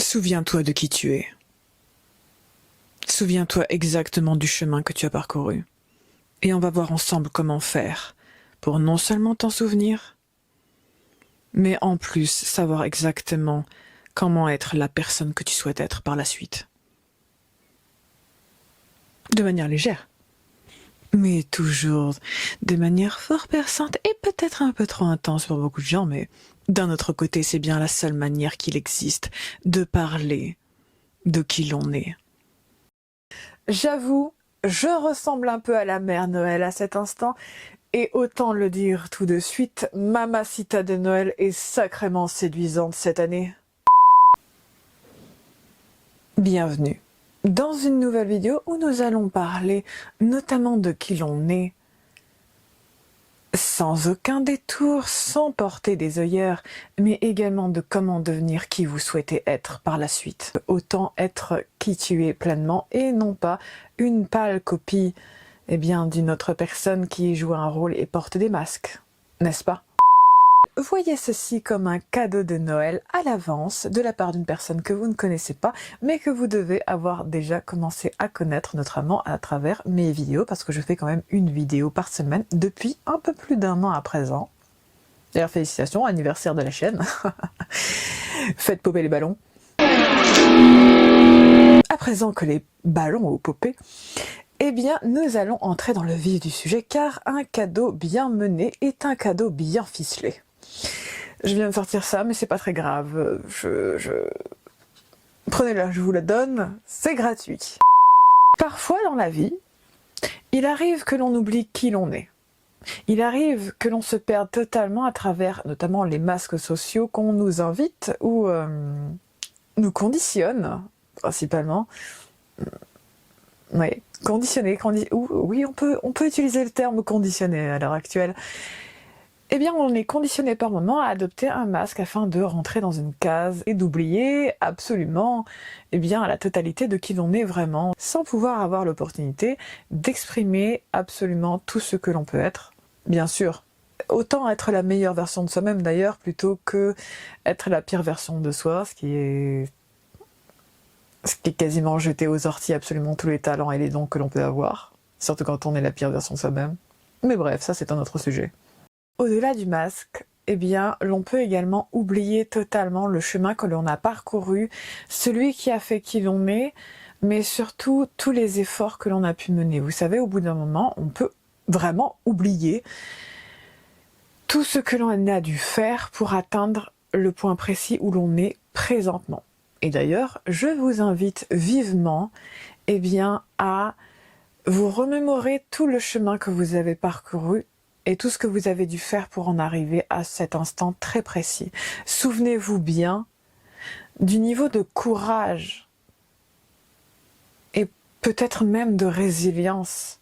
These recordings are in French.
Souviens-toi de qui tu es. Souviens-toi exactement du chemin que tu as parcouru. Et on va voir ensemble comment faire pour non seulement t'en souvenir, mais en plus savoir exactement comment être la personne que tu souhaites être par la suite. De manière légère, mais toujours de manière fort perçante et peut-être un peu trop intense pour beaucoup de gens, mais d'un autre côté, c'est bien la seule manière qu'il existe de parler de qui l'on est. J'avoue, je ressemble un peu à la mère Noël à cet instant, et autant le dire tout de suite, Mamacita de Noël est sacrément séduisante cette année. Bienvenue dans une nouvelle vidéo où nous allons parler notamment de qui l'on est, sans aucun détour, sans porter des œillères, mais également de comment devenir qui vous souhaitez être par la suite. Autant être qui tu es pleinement et non pas une pâle copie d'une autre personne qui joue un rôle et porte des masques, n'est-ce pas? Voyez ceci comme un cadeau de Noël à l'avance de la part d'une personne que vous ne connaissez pas, mais que vous devez avoir déjà commencé à connaître, notamment à travers mes vidéos, parce que je fais quand même une vidéo par semaine depuis un peu plus d'un an à présent. D'ailleurs, félicitations, anniversaire de la chaîne. Faites popper les ballons. À présent que les ballons ont popé, eh bien, nous allons entrer dans le vif du sujet, car un cadeau bien mené est un cadeau bien ficelé. Je viens de sortir ça, mais c'est pas très grave. Prenez-la, je vous la donne, c'est gratuit. Parfois dans la vie, il arrive que l'on oublie qui l'on est. Il arrive que l'on se perde totalement à travers notamment les masques sociaux qu'on nous invite ou nous conditionne, principalement. Oui, conditionner, oui, on peut utiliser le terme conditionner à l'heure actuelle. Eh bien, on est conditionné par moment à adopter un masque afin de rentrer dans une case et d'oublier absolument, la totalité de qui l'on est vraiment, sans pouvoir avoir l'opportunité d'exprimer absolument tout ce que l'on peut être. Bien sûr, autant être la meilleure version de soi-même d'ailleurs, plutôt que être la pire version de soi, ce qui est quasiment jeter aux orties absolument tous les talents et les dons que l'on peut avoir, surtout quand on est la pire version de soi-même. Mais bref, ça c'est un autre sujet. Au-delà du masque, l'on peut également oublier totalement le chemin que l'on a parcouru, celui qui a fait qui l'on est, mais surtout tous les efforts que l'on a pu mener. Vous savez, au bout d'un moment, on peut vraiment oublier tout ce que l'on a dû faire pour atteindre le point précis où l'on est présentement. Et d'ailleurs, je vous invite vivement à vous remémorer tout le chemin que vous avez parcouru et tout ce que vous avez dû faire pour en arriver à cet instant très précis. Souvenez-vous bien du niveau de courage et peut-être même de résilience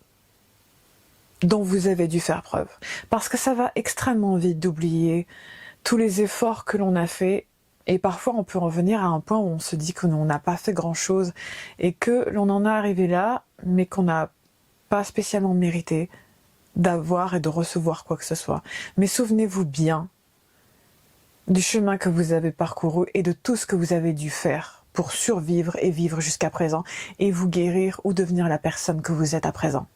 dont vous avez dû faire preuve. Parce que ça va extrêmement vite d'oublier tous les efforts que l'on a fait. Et parfois, on peut revenir à un point où on se dit que l'on n'a pas fait grand-chose et que l'on en est arrivé là, mais qu'on n'a pas spécialement mérité d'avoir et de recevoir quoi que ce soit. Mais souvenez-vous bien du chemin que vous avez parcouru et de tout ce que vous avez dû faire pour survivre et vivre jusqu'à présent et vous guérir ou devenir la personne que vous êtes à présent.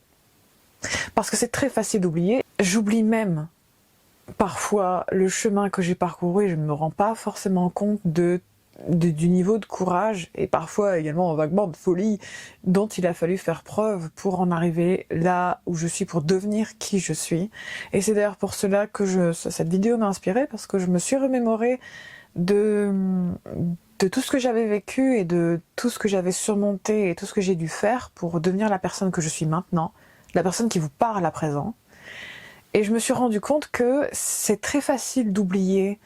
Parce que c'est très facile d'oublier. J'oublie même parfois le chemin que j'ai parcouru et je ne me rends pas forcément compte du niveau de courage et parfois également vaguement de folie dont il a fallu faire preuve pour en arriver là où je suis, pour devenir qui je suis. Et c'est d'ailleurs pour cela que cette vidéo m'a inspirée, parce que je me suis remémorée de tout ce que j'avais vécu et de tout ce que j'avais surmonté et tout ce que j'ai dû faire pour devenir la personne que je suis maintenant, la personne qui vous parle à présent. Et je me suis rendu compte que c'est très facile d'oublier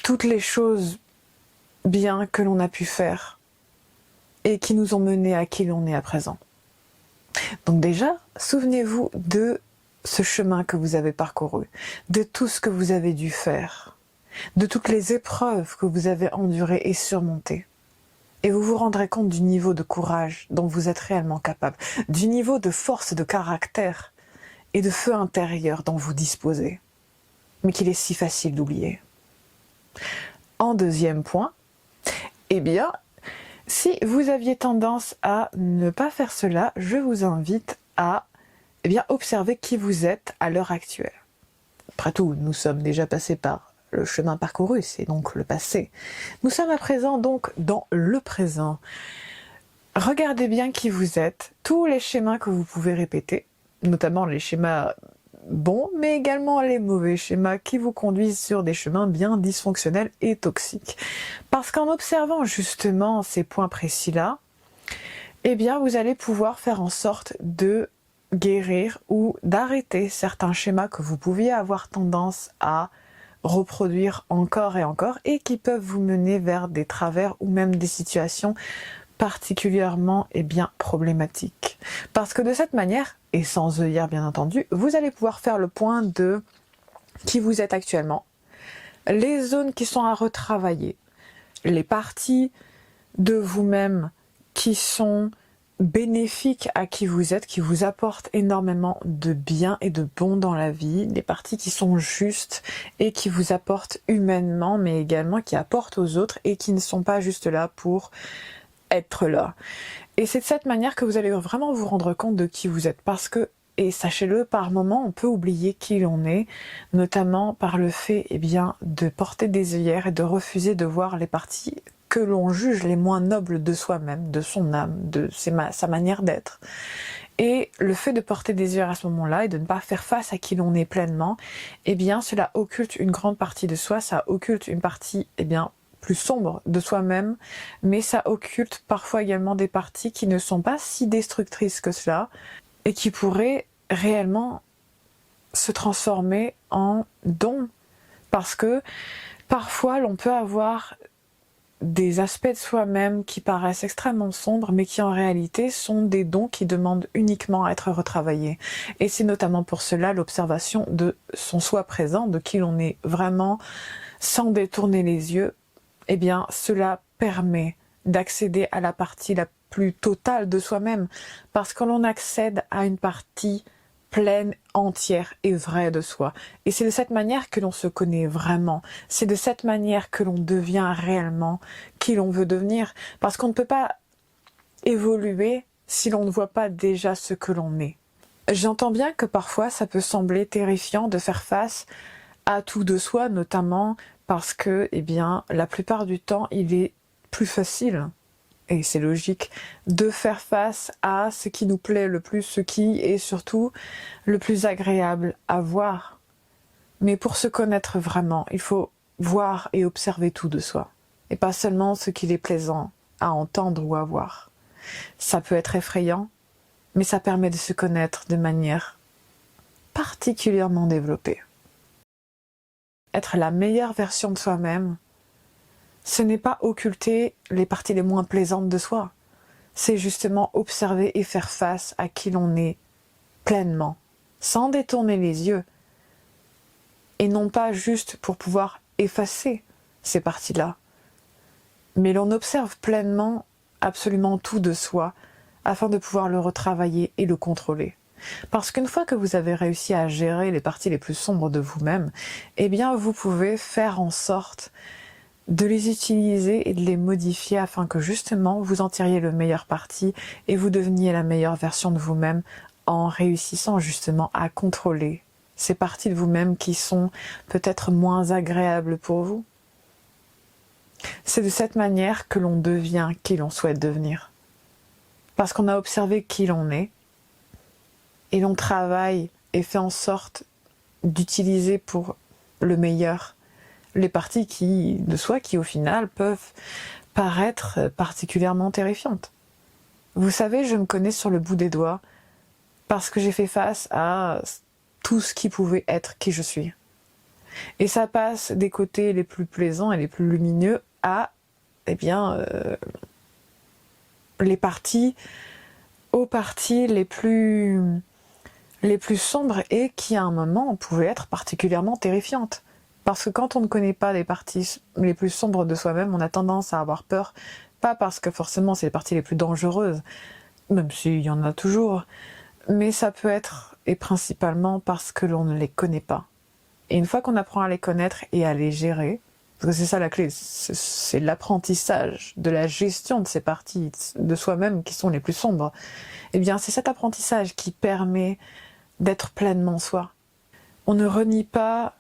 toutes les choses bien que l'on a pu faire et qui nous ont menés à qui l'on est à présent. Donc déjà, souvenez-vous de ce chemin que vous avez parcouru, de tout ce que vous avez dû faire, de toutes les épreuves que vous avez endurées et surmontées. Et vous vous rendrez compte du niveau de courage dont vous êtes réellement capable, du niveau de force de caractère et de feu intérieur dont vous disposez, mais qu'il est si facile d'oublier. En deuxième point, Eh bien, si vous aviez tendance à ne pas faire cela, je vous invite à observer qui vous êtes à l'heure actuelle. Après tout, nous sommes déjà passés par le chemin parcouru, c'est donc le passé. Nous sommes à présent donc dans le présent. Regardez bien qui vous êtes, tous les schémas que vous pouvez répéter, notamment les schémas bons, mais également les mauvais schémas qui vous conduisent sur des chemins bien dysfonctionnels et toxiques. Parce qu'en observant justement ces points précis-là, eh bien vous allez pouvoir faire en sorte de guérir ou d'arrêter certains schémas que vous pouviez avoir tendance à reproduire encore et qui peuvent vous mener vers des travers ou même des situations particulièrement problématiques. Parce que de cette manière, et sans œillère bien entendu, vous allez pouvoir faire le point de qui vous êtes actuellement, les zones qui sont à retravailler, les parties de vous-même qui sont bénéfiques à qui vous êtes, qui vous apportent énormément de bien et de bon dans la vie, des parties qui sont justes et qui vous apportent humainement, mais également qui apportent aux autres et qui ne sont pas juste là pour être là. Et c'est de cette manière que vous allez vraiment vous rendre compte de qui vous êtes, parce que, et sachez-le, par moments on peut oublier qui l'on est, notamment par le fait de porter des œillères et de refuser de voir les parties que l'on juge les moins nobles de soi-même, de son âme, de sa manière d'être. Et le fait de porter des œillères à ce moment-là et de ne pas faire face à qui l'on est pleinement, cela occulte une grande partie de soi, ça occulte une partie plus sombre de soi-même, mais ça occulte parfois également des parties qui ne sont pas si destructrices que cela et qui pourraient réellement se transformer en dons. Parce que parfois l'on peut avoir des aspects de soi-même qui paraissent extrêmement sombres, mais qui en réalité sont des dons qui demandent uniquement à être retravaillés. Et c'est notamment pour cela l'observation de son soi présent, de qui l'on est vraiment, sans détourner les yeux. Cela permet d'accéder à la partie la plus totale de soi-même, parce que l'on accède à une partie pleine, entière et vraie de soi. Et c'est de cette manière que l'on se connaît vraiment. C'est de cette manière que l'on devient réellement qui l'on veut devenir, parce qu'on ne peut pas évoluer si l'on ne voit pas déjà ce que l'on est. J'entends bien que parfois ça peut sembler terrifiant de faire face à tout de soi, notamment parce que, la plupart du temps, il est plus facile, et c'est logique, de faire face à ce qui nous plaît le plus, ce qui est surtout le plus agréable à voir. Mais pour se connaître vraiment, il faut voir et observer tout de soi, et pas seulement ce qu'il est plaisant à entendre ou à voir. Ça peut être effrayant, mais ça permet de se connaître de manière particulièrement développée. Être la meilleure version de soi-même, ce n'est pas occulter les parties les moins plaisantes de soi. C'est justement observer et faire face à qui l'on est pleinement, sans détourner les yeux. Et non pas juste pour pouvoir effacer ces parties-là. Mais l'on observe pleinement absolument tout de soi afin de pouvoir le retravailler et le contrôler. Parce qu'une fois que vous avez réussi à gérer les parties les plus sombres de vous-même, vous pouvez faire en sorte de les utiliser et de les modifier afin que justement vous en tiriez le meilleur parti et vous deveniez la meilleure version de vous-même en réussissant justement à contrôler ces parties de vous-même qui sont peut-être moins agréables pour vous. C'est de cette manière que l'on devient qui l'on souhaite devenir. Parce qu'on a observé qui l'on est, et l'on travaille et fait en sorte d'utiliser pour le meilleur les parties de soi qui au final peuvent paraître particulièrement terrifiantes. Vous savez, je me connais sur le bout des doigts parce que j'ai fait face à tout ce qui pouvait être qui je suis. Et ça passe des côtés les plus plaisants et les plus lumineux à aux parties les plus sombres et qui à un moment pouvaient être particulièrement terrifiantes. Parce que quand on ne connaît pas les parties les plus sombres de soi-même, on a tendance à avoir peur, pas parce que forcément c'est les parties les plus dangereuses, même s'il y en a toujours, mais ça peut être, et principalement parce que l'on ne les connaît pas. Et une fois qu'on apprend à les connaître et à les gérer, Parce que c'est ça la clé, c'est l'apprentissage de la gestion de ces parties de soi-même qui sont les plus sombres. Eh bien, c'est cet apprentissage qui permet d'être pleinement soi. On ne renie pas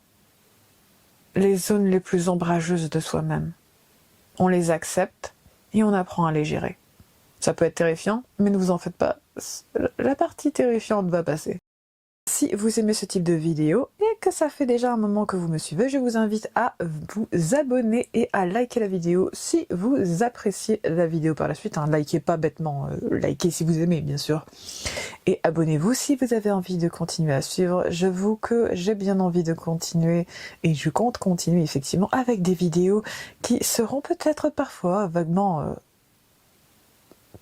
les zones les plus ombrageuses de soi-même. On les accepte et on apprend à les gérer. Ça peut être terrifiant, mais ne vous en faites pas, la partie terrifiante va passer. Si vous aimez ce type de vidéo et que ça fait déjà un moment que vous me suivez, je vous invite à vous abonner et à liker la vidéo si vous appréciez la vidéo par la suite. Likez pas bêtement, likez si vous aimez bien sûr. Et abonnez-vous si vous avez envie de continuer à suivre. J'avoue que j'ai bien envie de continuer et je compte continuer effectivement avec des vidéos qui seront peut-être parfois vaguement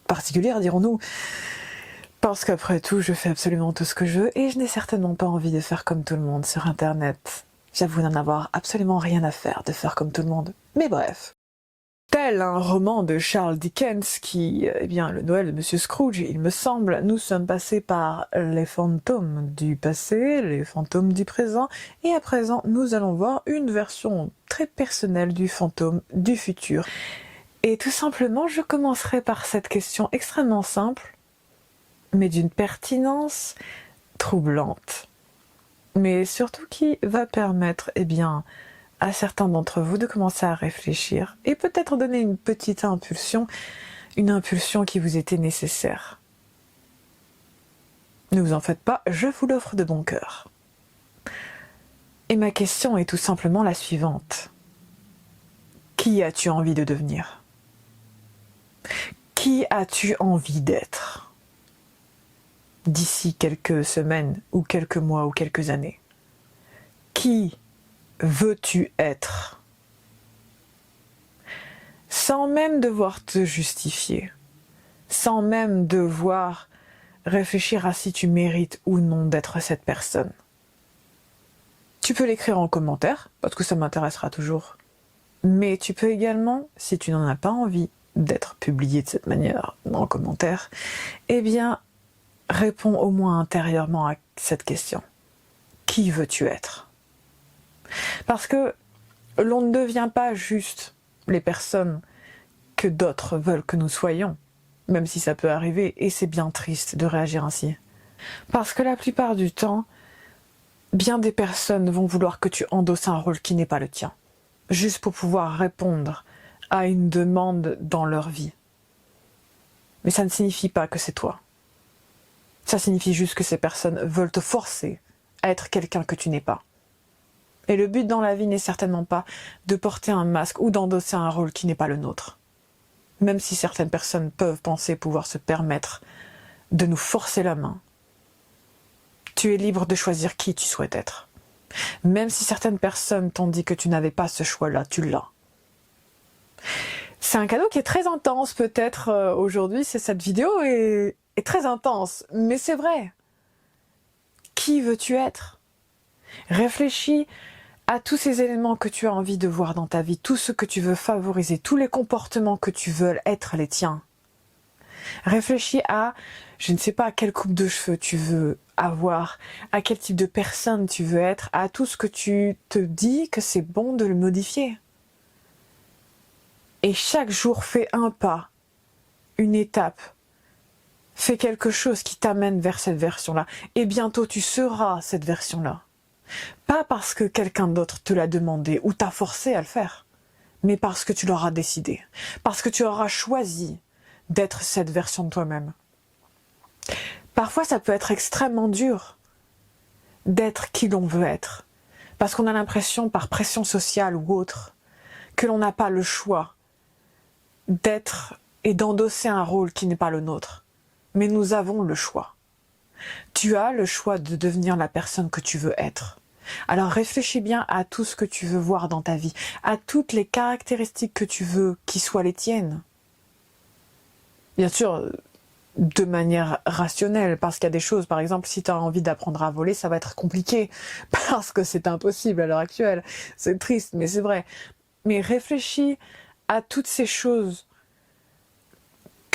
particulières, dirons-nous. Parce qu'après tout, je fais absolument tout ce que je veux et je n'ai certainement pas envie de faire comme tout le monde sur Internet. J'avoue n'en avoir absolument rien à faire de faire comme tout le monde. Mais bref. Tel un roman de Charles Dickens qui, eh bien, le Noël de Monsieur Scrooge, il me semble, nous sommes passés par les fantômes du passé, les fantômes du présent, et à présent, nous allons voir une version très personnelle du fantôme du futur. Et tout simplement, je commencerai par cette question extrêmement simple, mais d'une pertinence troublante, mais surtout qui va permettre, eh bien, à certains d'entre vous de commencer à réfléchir et peut-être donner une petite impulsion, une impulsion qui vous était nécessaire. Ne vous en faites pas, je vous l'offre de bon cœur. Et ma question est tout simplement la suivante. Qui as-tu envie de devenir? Qui as-tu envie d'être d'ici quelques semaines ou quelques mois ou quelques années? Qui veux-tu être? Sans même devoir te justifier, sans même devoir réfléchir à si tu mérites ou non d'être cette personne. Tu peux l'écrire en commentaire, parce que ça m'intéressera toujours. Mais tu peux également, si tu n'en as pas envie d'être publié de cette manière en commentaire, eh bien, réponds au moins intérieurement à cette question. Qui veux-tu être? Parce que l'on ne devient pas juste les personnes que d'autres veulent que nous soyons, même si ça peut arriver, et c'est bien triste de réagir ainsi. Parce que la plupart du temps, bien des personnes vont vouloir que tu endosses un rôle qui n'est pas le tien, juste pour pouvoir répondre à une demande dans leur vie. Mais ça ne signifie pas que c'est toi. Ça signifie juste que ces personnes veulent te forcer à être quelqu'un que tu n'es pas. Et le but dans la vie n'est certainement pas de porter un masque ou d'endosser un rôle qui n'est pas le nôtre. Même si certaines personnes peuvent penser pouvoir se permettre de nous forcer la main. Tu es libre de choisir qui tu souhaites être. Même si certaines personnes t'ont dit que tu n'avais pas ce choix-là, tu l'as. C'est un cadeau qui est très intense peut-être aujourd'hui, cette vidéo est très intense, mais c'est vrai. Qui veux-tu être? Réfléchis à tous ces éléments que tu as envie de voir dans ta vie, tout ce que tu veux favoriser, tous les comportements que tu veux être les tiens. Réfléchis à, je ne sais pas, quelle coupe de cheveux tu veux avoir, à quel type de personne tu veux être, à tout ce que tu te dis que c'est bon de le modifier. Et chaque jour, fais un pas, une étape, fais quelque chose qui t'amène vers cette version-là. Et bientôt, tu seras cette version-là. Pas parce que quelqu'un d'autre te l'a demandé ou t'a forcé à le faire, mais parce que tu l'auras décidé, parce que tu auras choisi d'être cette version de toi-même. Parfois, ça peut être extrêmement dur d'être qui l'on veut être, parce qu'on a l'impression, par pression sociale ou autre, que l'on n'a pas le choix d'être et d'endosser un rôle qui n'est pas le nôtre. Mais nous avons le choix. Tu as le choix de devenir la personne que tu veux être. Alors réfléchis bien à tout ce que tu veux voir dans ta vie, à toutes les caractéristiques que tu veux qui soient les tiennes. Bien sûr, de manière rationnelle, parce qu'il y a des choses, par exemple, si tu as envie d'apprendre à voler, ça va être compliqué, parce que c'est impossible à l'heure actuelle. C'est triste, mais c'est vrai. Mais réfléchis à toutes ces choses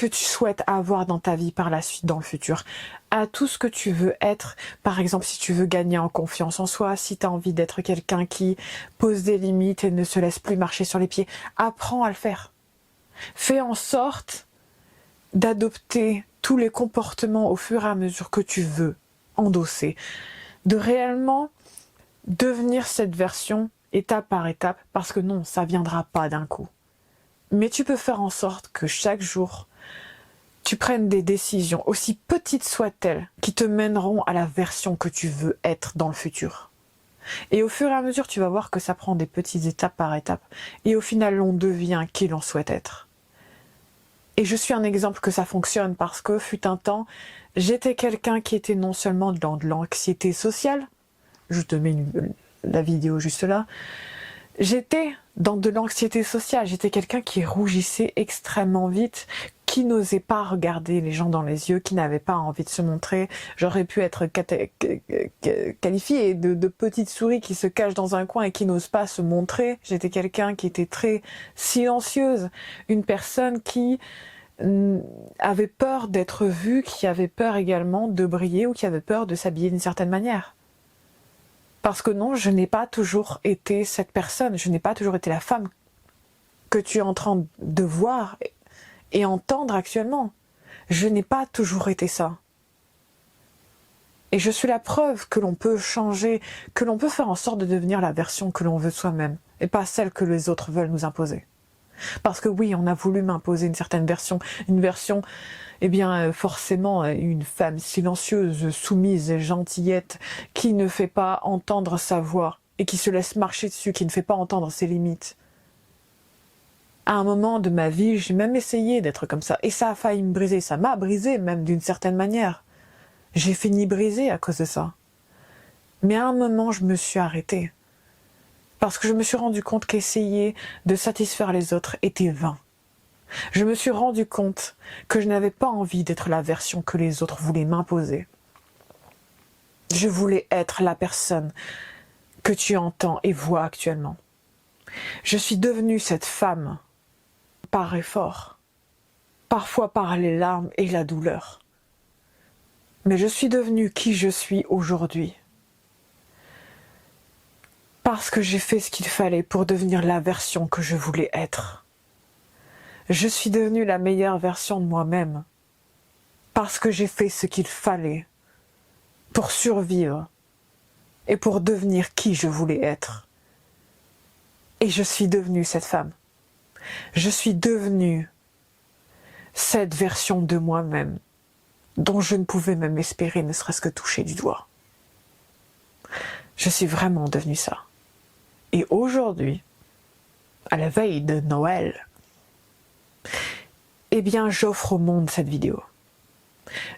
que tu souhaites avoir dans ta vie par la suite, dans le futur, à tout ce que tu veux être. Par exemple, si tu veux gagner en confiance en soi, si tu as envie d'être quelqu'un qui pose des limites et ne se laisse plus marcher sur les pieds, apprends à le faire. Fais en sorte d'adopter tous les comportements au fur et à mesure que tu veux endosser, de réellement devenir cette version étape par étape, parce que non, ça viendra pas d'un coup. Mais tu peux faire en sorte que chaque jour, tu prennes des décisions, aussi petites soient-elles, qui te mèneront à la version que tu veux être dans le futur. Et au fur et à mesure, tu vas voir que ça prend des petites étapes par étape. Et au final, on devient qui l'on souhaite être. Et je suis un exemple que ça fonctionne parce que, fut un temps, j'étais quelqu'un qui était non seulement dans de l'anxiété sociale, je te mets la vidéo juste là, j'étais dans de l'anxiété sociale, j'étais quelqu'un qui rougissait extrêmement vite, qui n'osait pas regarder les gens dans les yeux, qui n'avait pas envie de se montrer. J'aurais pu être qualifiée de petite souris qui se cache dans un coin et qui n'ose pas se montrer. J'étais quelqu'un qui était très silencieuse, une personne qui avait peur d'être vue, qui avait peur également de briller ou qui avait peur de s'habiller d'une certaine manière. Parce que non, je n'ai pas toujours été cette personne, je n'ai pas toujours été la femme que tu es en train de voir et entendre actuellement. Je n'ai pas toujours été ça. Et je suis la preuve que l'on peut changer, que l'on peut faire en sorte de devenir la version que l'on veut soi-même, et pas celle que les autres veulent nous imposer. Parce que oui, on a voulu m'imposer une certaine version, eh bien forcément une femme silencieuse, soumise et gentillette, qui ne fait pas entendre sa voix, et qui se laisse marcher dessus, qui ne fait pas entendre ses limites. À un moment de ma vie, j'ai même essayé d'être comme ça, et ça a failli me briser, ça m'a brisé même d'une certaine manière. J'ai fini brisée à cause de ça. Mais à un moment, je me suis arrêtée. Parce que je me suis rendu compte qu'essayer de satisfaire les autres était vain. Je me suis rendu compte que je n'avais pas envie d'être la version que les autres voulaient m'imposer. Je voulais être la personne que tu entends et vois actuellement. Je suis devenue cette femme par effort, parfois par les larmes et la douleur. Mais je suis devenue qui je suis aujourd'hui. Parce que j'ai fait ce qu'il fallait pour devenir la version que je voulais être. Je suis devenue la meilleure version de moi-même. Parce que j'ai fait ce qu'il fallait pour survivre et pour devenir qui je voulais être. Et je suis devenue cette femme. Je suis devenue cette version de moi-même dont je ne pouvais même espérer ne serait-ce que toucher du doigt. Je suis vraiment devenue ça. Et aujourd'hui, à la veille de Noël, eh bien j'offre au monde cette vidéo.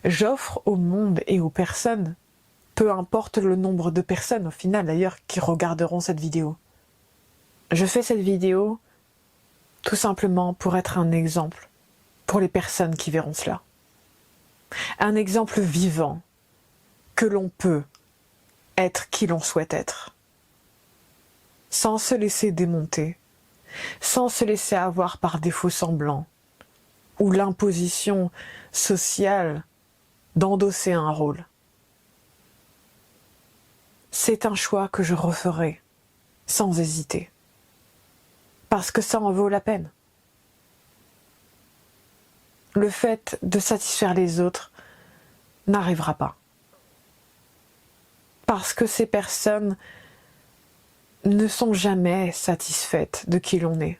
J'offre au monde et aux personnes, peu importe le nombre de personnes au final d'ailleurs qui regarderont cette vidéo. Je fais cette vidéo tout simplement pour être un exemple pour les personnes qui verront cela. Un exemple vivant que l'on peut être qui l'on souhaite être. Sans se laisser démonter, sans se laisser avoir par des faux semblants, ou l'imposition sociale d'endosser un rôle. C'est un choix que je referai sans hésiter, parce que ça en vaut la peine. Le fait de satisfaire les autres n'arrivera pas. Parce que ces personnes ne sont jamais satisfaites de qui l'on est.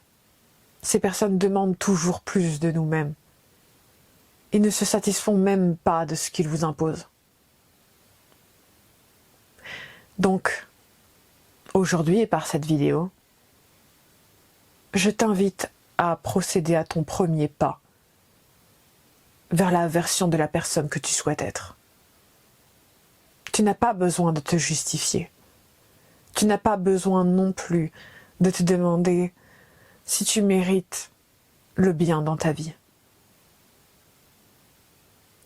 Ces personnes demandent toujours plus de nous-mêmes. Ils ne se satisfont même pas de ce qu'ils vous imposent. Donc, aujourd'hui et par cette vidéo, je t'invite à procéder à ton premier pas vers la version de la personne que tu souhaites être. Tu n'as pas besoin de te justifier. Tu n'as pas besoin non plus de te demander si tu mérites le bien dans ta vie.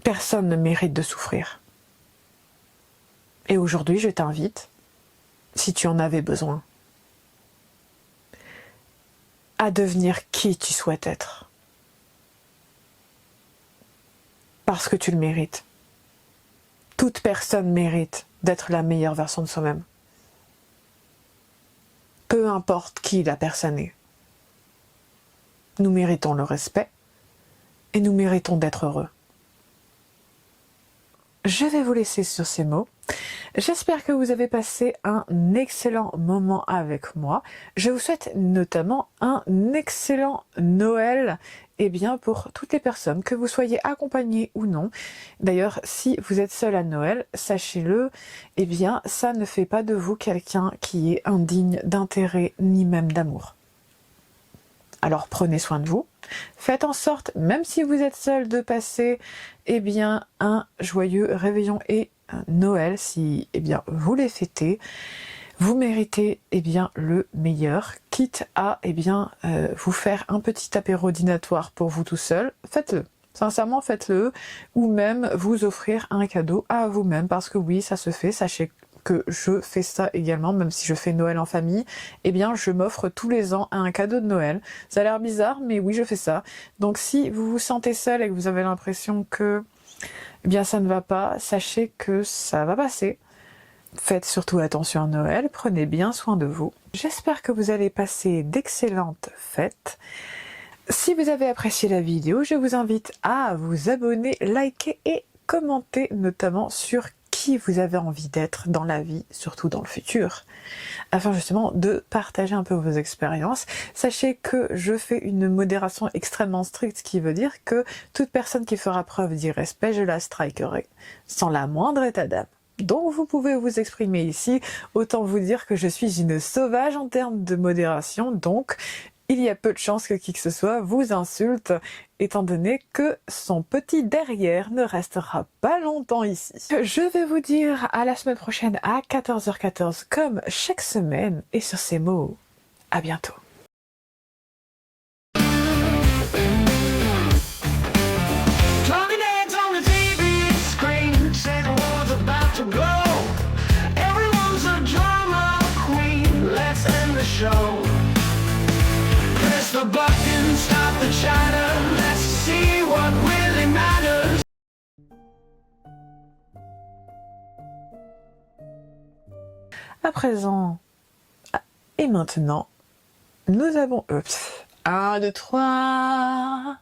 Personne ne mérite de souffrir. Et aujourd'hui, je t'invite, si tu en avais besoin, à devenir qui tu souhaites être. Parce que tu le mérites. Toute personne mérite d'être la meilleure version de soi-même. Peu importe qui la personne est. Nous méritons le respect et nous méritons d'être heureux. Je vais vous laisser sur ces mots. J'espère que vous avez passé un excellent moment avec moi. Je vous souhaite notamment un excellent Noël, pour toutes les personnes, que vous soyez accompagnés ou non. D'ailleurs, si vous êtes seul à Noël, sachez-le, ça ne fait pas de vous quelqu'un qui est indigne d'intérêt ni même d'amour. Alors prenez soin de vous, faites en sorte, même si vous êtes seul, de passer un joyeux réveillon et un Noël si vous les fêtez. Vous méritez le meilleur, quitte à vous faire un petit apéro dînatoire pour vous tout seul, faites-le. Sincèrement, faites-le, ou même vous offrir un cadeau à vous-même, parce que oui, ça se fait, sachez que je fais ça également, même si je fais Noël en famille, je m'offre tous les ans un cadeau de Noël. Ça a l'air bizarre, mais oui, je fais ça. Donc si vous vous sentez seul et que vous avez l'impression que ça ne va pas, sachez que ça va passer. Faites surtout attention à Noël, prenez bien soin de vous. J'espère que vous allez passer d'excellentes fêtes. Si vous avez apprécié la vidéo, je vous invite à vous abonner, liker et commenter, notamment sur qui vous avez envie d'être dans la vie, surtout dans le futur, afin justement de partager un peu vos expériences. Sachez que je fais une modération extrêmement stricte, ce qui veut dire que toute personne qui fera preuve d'irrespect, je la strikerai, sans la moindre état d'âme. Donc vous pouvez vous exprimer ici, autant vous dire que je suis une sauvage en termes de modération, donc il y a peu de chances que qui que ce soit vous insulte, étant donné que son petit derrière ne restera pas longtemps ici. Je vais vous dire à la semaine prochaine à 14h14 comme chaque semaine, et sur ces mots, à bientôt. The button, stop the chatter, let's see what really matters. À présent, et maintenant, nous avons... 1, 2, 3...